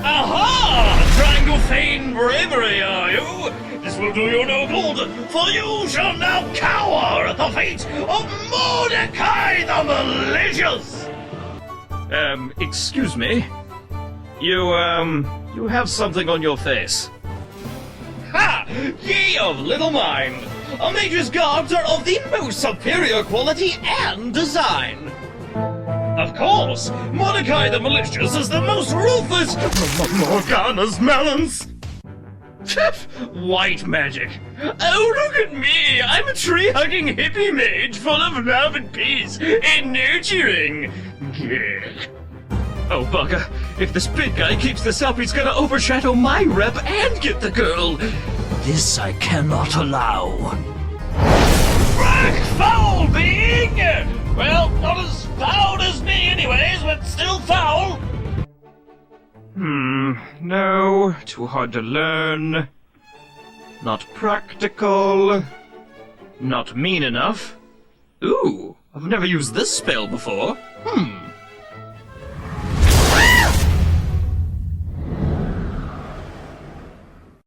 Aha! Trying to feign bravery, are you? This will do you no good, for you shall now cower at the feet of Mordicai the Malicious! Excuse me? You have something on your face. Ha! Ye of little mind! A mage's garbs are of the most superior quality and design. Of course, Mordicai the Malicious is the most ruthless Morgana's melons. White magic. Oh, look at me! I'm a tree-hugging hippie mage full of love and peace and nurturing. Oh, bugger. If this big guy keeps this up, he's gonna overshadow my rep and get the girl. This I cannot allow. Frack, foul being! Well, not as foul as me anyways, but still foul. No, too hard to learn. Not practical. Not mean enough. Ooh, I've never used this spell before.